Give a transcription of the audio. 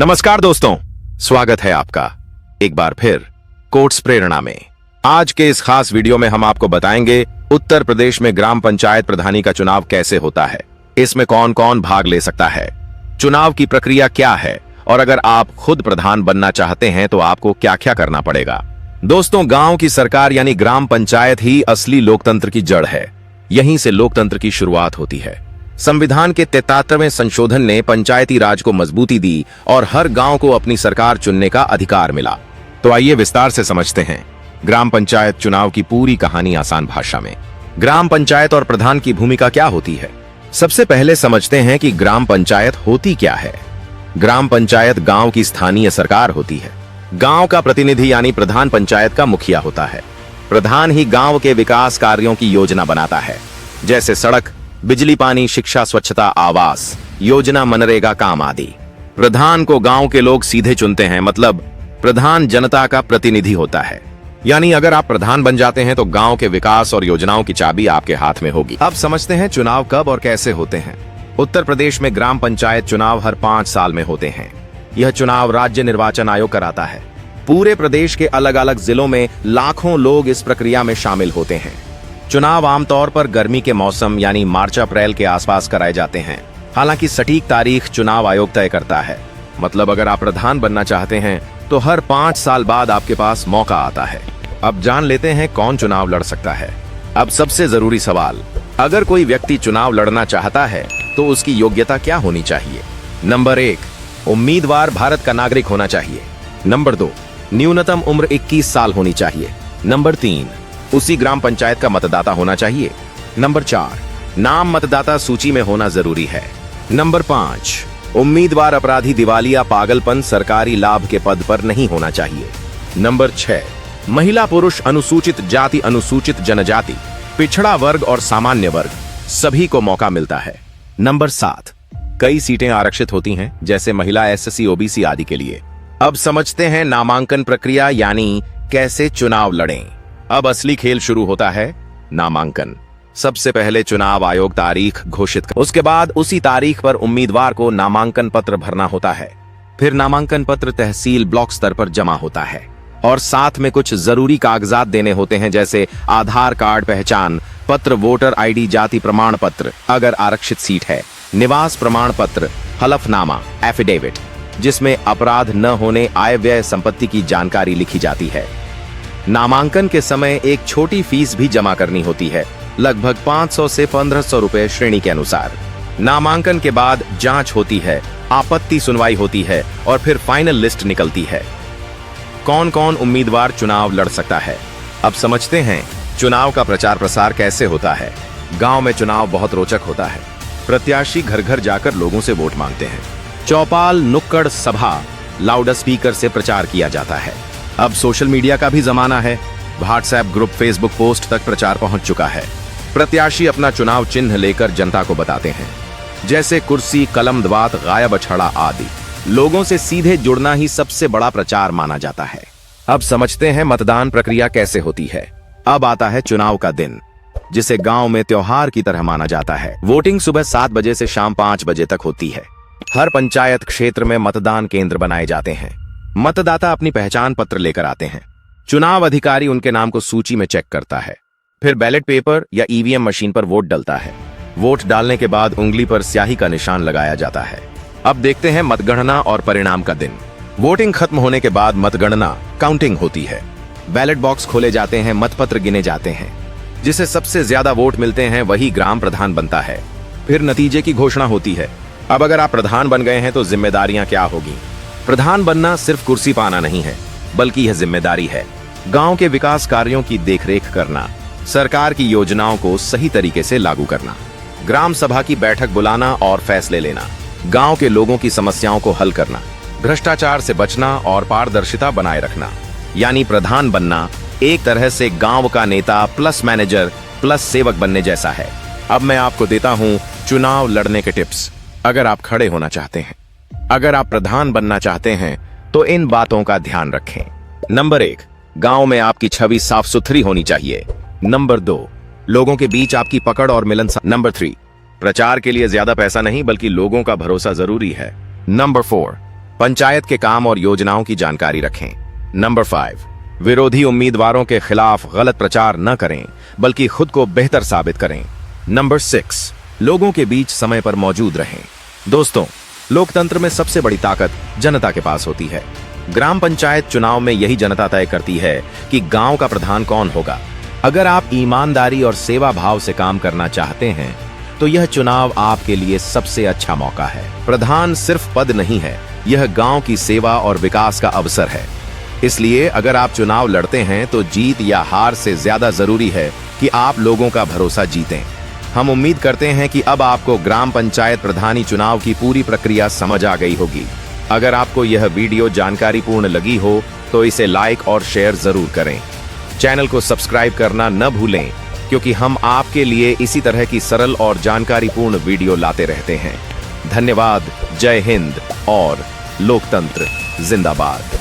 नमस्कार दोस्तों, स्वागत है आपका एक बार फिर कोट्स प्रेरणा में। आज के इस खास वीडियो में हम आपको बताएंगे उत्तर प्रदेश में ग्राम पंचायत प्रधानी का चुनाव कैसे होता है, इसमें कौन कौन भाग ले सकता है, चुनाव की प्रक्रिया क्या है और अगर आप खुद प्रधान बनना चाहते हैं तो आपको क्या क्या करना पड़ेगा। दोस्तों, गांव की सरकार यानी ग्राम पंचायत ही असली लोकतंत्र की जड़ है। यहीं से लोकतंत्र की शुरुआत होती है। संविधान के 73वें संशोधन ने पंचायती राज को मजबूती दी और हर गांव को अपनी सरकार चुनने का अधिकार मिला। तो आइए विस्तार से समझते हैं ग्राम पंचायत चुनाव की पूरी कहानी आसान भाषा में। ग्राम पंचायत और प्रधान की भूमिका क्या होती है, सबसे पहले समझते हैं कि ग्राम पंचायत होती क्या है। ग्राम पंचायत गांव की स्थानीय सरकार होती है। गांव का प्रतिनिधि यानी प्रधान पंचायत का मुखिया होता है। प्रधान ही गांव के विकास कार्यों की योजना बनाता है, जैसे सड़क, बिजली, पानी, शिक्षा, स्वच्छता, आवास योजना, मनरेगा काम आदि। प्रधान को गांव के लोग सीधे चुनते हैं, मतलब प्रधान जनता का प्रतिनिधि होता है। यानी अगर आप प्रधान बन जाते हैं तो गांव के विकास और योजनाओं की चाबी आपके हाथ में होगी। अब समझते हैं चुनाव कब और कैसे होते हैं। उत्तर प्रदेश में ग्राम पंचायत चुनाव हर 5 साल में होते हैं। यह चुनाव राज्य निर्वाचन आयोग कराता है। पूरे प्रदेश के अलग अलग जिलों में लाखों लोग इस प्रक्रिया में शामिल होते हैं। चुनाव आमतौर पर गर्मी के मौसम यानी मार्च अप्रैल के आसपास कराए जाते हैं। हालांकि सटीक तारीख चुनाव आयोग तय करता है। मतलब अगर आप प्रधान बनना चाहते हैं तो हर 5 साल बाद आपके पास मौका आता है। अब जान लेते हैं कौन चुनाव लड़ सकता है। अब सबसे जरूरी सवाल, अगर कोई व्यक्ति चुनाव लड़ना चाहता है तो उसकी योग्यता क्या होनी चाहिए। नंबर 1, उम्मीदवार भारत का नागरिक होना चाहिए। नंबर 2, न्यूनतम उम्र 21 साल होनी चाहिए। नंबर 3, उसी ग्राम पंचायत का मतदाता होना चाहिए। नंबर 4, नाम मतदाता सूची में होना जरूरी है। नंबर 5, उम्मीदवार अपराधी, दिवालिया, पागलपन, सरकारी लाभ के पद पर नहीं होना चाहिए। नंबर 6, महिला, पुरुष, अनुसूचित जाति, अनुसूचित जनजाति, पिछड़ा वर्ग और सामान्य वर्ग सभी को मौका मिलता है। नंबर 7, कई सीटें आरक्षित होती हैं, जैसे महिला, एससी, ओबीसी आदि के लिए। अब समझते हैं नामांकन प्रक्रिया यानी कैसे चुनाव लड़ें। अब असली खेल शुरू होता है, नामांकन। सबसे पहले चुनाव आयोग तारीख घोषित कर, उसके बाद उसी तारीख पर उम्मीदवार को नामांकन पत्र भरना होता है। फिर नामांकन पत्र तहसील, ब्लॉक स्तर पर जमा होता है और साथ में कुछ जरूरी कागजात देने होते हैं, जैसे आधार कार्ड, पहचान पत्र, वोटर आईडी, जाति प्रमाण पत्र अगर आरक्षित सीट है, निवास प्रमाण पत्र, हलफनामा, एफिडेविट जिसमें अपराध न होने, आय व्यय, संपत्ति की जानकारी लिखी जाती है। नामांकन के समय एक छोटी फीस भी जमा करनी होती है, लगभग 500 से 1500 रुपए श्रेणी के अनुसार। नामांकन के बाद जांच होती है, आपत्ति सुनवाई होती है और फिर फाइनल लिस्ट निकलती है। कौन कौन उम्मीदवार चुनाव लड़ सकता है, अब समझते हैं चुनाव का प्रचार प्रसार कैसे होता है। गांव में चुनाव बहुत रोचक होता है। प्रत्याशी घर घर जाकर लोगों से वोट मांगते हैं। चौपाल, नुक्कड़ सभा, लाउड स्पीकर से प्रचार किया जाता है। अब सोशल मीडिया का भी जमाना है। व्हाट्सएप ग्रुप, फेसबुक पोस्ट तक प्रचार पहुंच चुका है। प्रत्याशी अपना चुनाव चिन्ह लेकर जनता को बताते हैं, जैसे कुर्सी, कलम, द्वात, गायब अछड़ा आदि। लोगों से सीधे जुड़ना ही सबसे बड़ा प्रचार माना जाता है। अब समझते हैं मतदान प्रक्रिया कैसे होती है। अब आता है चुनाव का दिन, जिसे गांव में त्योहार की तरह माना जाता है। वोटिंग सुबह 7 बजे से शाम 5 बजे तक होती है। हर पंचायत क्षेत्र में मतदान केंद्र बनाए जाते हैं। मतदाता अपनी पहचान पत्र लेकर आते हैं। चुनाव अधिकारी उनके नाम को सूची में चेक करता है। फिर बैलेट पेपर या ईवीएम मशीन पर वोट डलता है। वोट डालने के बाद उंगली पर स्याही का निशान लगाया जाता है। अब देखते हैं मतगणना और परिणाम का दिन। वोटिंग खत्म होने के बाद मतगणना, काउंटिंग होती है। बैलेट बॉक्स खोले जाते हैं, मतपत्र गिने जाते हैं। जिसे सबसे ज्यादा वोट मिलते हैं वही ग्राम प्रधान बनता है। फिर नतीजे की घोषणा होती है। अब अगर आप प्रधान बन गए हैं तो जिम्मेदारियां क्या होगी। प्रधान बनना सिर्फ कुर्सी पाना नहीं है, बल्कि यह जिम्मेदारी है गांव के विकास कार्यों की देखरेख करना, सरकार की योजनाओं को सही तरीके से लागू करना, ग्राम सभा की बैठक बुलाना और फैसले लेना, गांव के लोगों की समस्याओं को हल करना, भ्रष्टाचार से बचना और पारदर्शिता बनाए रखना। यानी प्रधान बनना एक तरह से गांव का नेता प्लस मैनेजर प्लस सेवक बनने जैसा है। अब मैं आपको देता हूं चुनाव लड़ने के टिप्स। अगर आप खड़े होना चाहते हैं, अगर आप प्रधान बनना चाहते हैं तो इन बातों का ध्यान रखें। नंबर 1, गांव में आपकी छवि साफ सुथरी होनी चाहिए। नंबर 2, लोगों के बीच आपकी पकड़ और मिलनसार। नंबर 3, प्रचार के लिए ज्यादा पैसा नहीं बल्कि लोगों का भरोसा जरूरी है। नंबर 4, पंचायत के काम और योजनाओं की जानकारी रखें। नंबर 5, विरोधी उम्मीदवारों के खिलाफ गलत प्रचार न करें, बल्कि खुद को बेहतर साबित करें। नंबर 6, लोगों के बीच समय पर मौजूद रहें। दोस्तों, लोकतंत्र में सबसे बड़ी ताकत जनता के पास होती है। ग्राम पंचायत चुनाव में यही जनता तय करती है कि गांव का प्रधान कौन होगा। अगर आप ईमानदारी और सेवा भाव से काम करना चाहते हैं तो यह चुनाव आपके लिए सबसे अच्छा मौका है। प्रधान सिर्फ पद नहीं है, यह गांव की सेवा और विकास का अवसर है। इसलिए अगर आप चुनाव लड़ते हैं तो जीत या हार से ज्यादा जरूरी है कि आप लोगों का भरोसा जीतें। हम उम्मीद करते हैं कि अब आपको ग्राम पंचायत प्रधानी चुनाव की पूरी प्रक्रिया समझ आ गई होगी। अगर आपको यह वीडियो जानकारीपूर्ण लगी हो तो इसे लाइक और शेयर जरूर करें। चैनल को सब्सक्राइब करना न भूलें, क्योंकि हम आपके लिए इसी तरह की सरल और जानकारीपूर्ण वीडियो लाते रहते हैं। धन्यवाद। जय हिंद और लोकतंत्र जिंदाबाद।